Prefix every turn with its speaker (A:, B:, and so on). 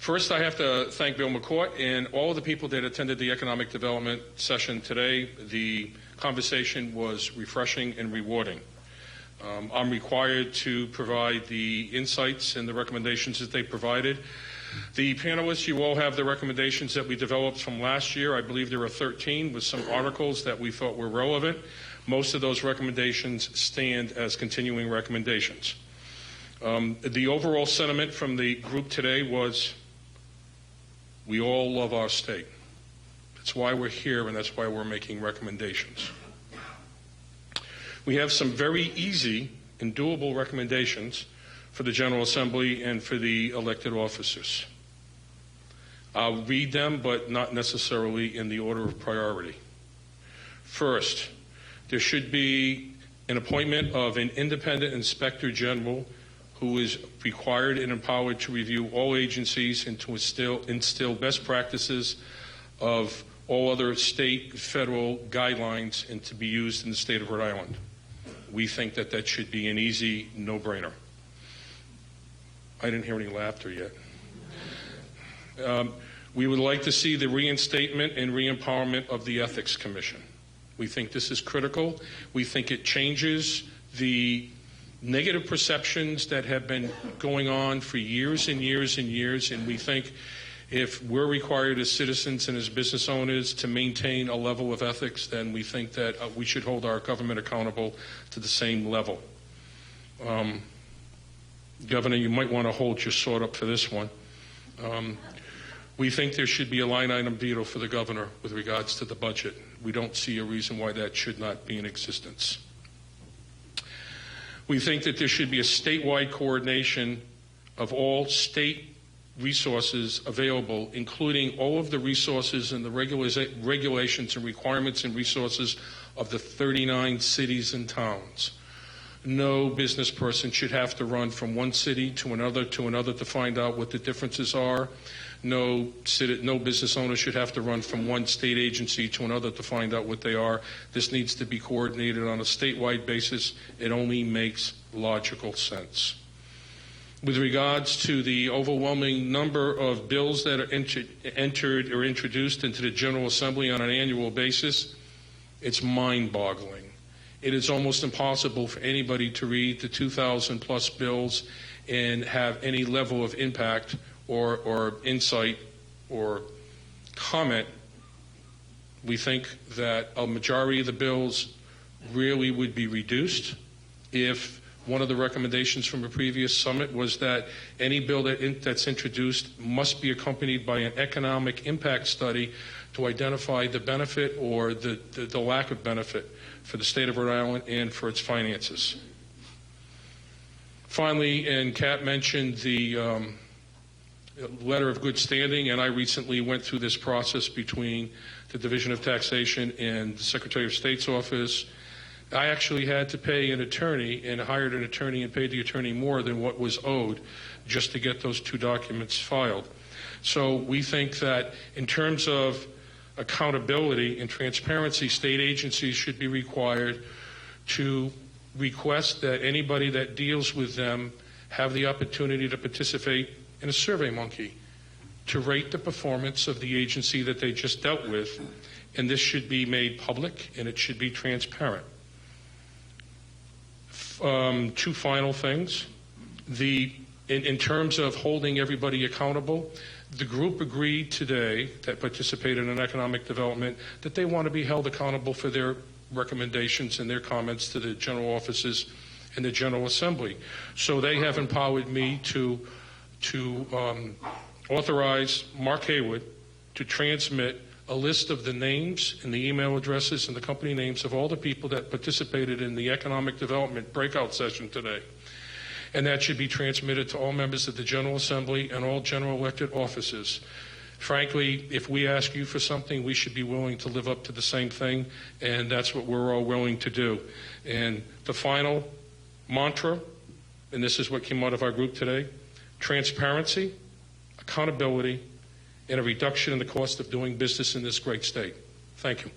A: First, I have to thank Bill McCourt and all of the people that attended the economic development session today. The conversation was refreshing and rewarding. I'm required to provide the insights and the recommendations that they provided. The panelists, you all have the recommendations that we developed from last year. I believe there are 13 with some articles that we thought were relevant. Most of those recommendations stand as continuing recommendations. The overall sentiment from the group today was, we all love our state. That's why we're here, and that's why we're making recommendations. We have some very easy and doable recommendations for the General Assembly and for the elected officers. I'll read them, but not necessarily in the order of priority. First, there should be an appointment of an independent inspector general who is required and empowered to review all agencies and to instill best practices of all other state, federal guidelines and to be used in the state of Rhode Island. We think that that should be an easy no-brainer. I didn't hear any laughter yet. We would like to see the reinstatement and re-empowerment of the Ethics Commission. We think this is critical. We think it changes the negative perceptions that have been going on for years and years and years, and we think if we're required as citizens and as business owners to maintain a level of ethics, then we think that we should hold our government accountable to the same level. Governor, you might want to hold your sword up for this one. We think there should be a line item veto for the governor with regards to the budget. We don't see a reason why that should not be in existence. We think that there should be a statewide coordination of all state resources available, including all of the resources and the regulations and requirements and resources of the 39 cities and towns. No business person should have to run from one city to another to find out what the differences are. No business owner should have to run from one state agency to another to find out what they are. This needs to be coordinated on a statewide basis. It only makes logical sense. With regards to the overwhelming number of bills that are entered or introduced into the General Assembly on an annual basis, it's mind-boggling. It is almost impossible for anybody to read the 2,000 plus bills and have any level of impact or insight or comment. We think that a majority of the bills really would be reduced if one of the recommendations from a previous summit was that any bill that's introduced must be accompanied by an economic impact study to identify the benefit or the lack of benefit for the state of Rhode Island and for its finances. Finally, and Kat mentioned the letter of good standing, and I recently went through this process between the Division of Taxation and the Secretary of State's office. I actually had to pay an attorney and hired an attorney and paid the attorney more than what was owed just to get those two documents filed. So we think that in terms of accountability and transparency, state agencies should be required to request that anybody that deals with them have the opportunity to participate in a survey monkey to rate the performance of the agency that they just dealt with, and this should be made public and it should be transparent. Two final things. In terms of holding everybody accountable, the group agreed today that participated in economic development that they want to be held accountable for their recommendations and their comments to the general offices and the General Assembly. So they have empowered me to authorize Mark Haywood to transmit a list of the names and the email addresses and the company names of all the people that participated in the economic development breakout session today. And that should be transmitted to all members of the General Assembly and all general elected offices. Frankly, if we ask you for something, we should be willing to live up to the same thing, and that's what we're all willing to do. And the final mantra, and this is what came out of our group today: transparency, accountability, and a reduction in the cost of doing business in this great state. Thank you.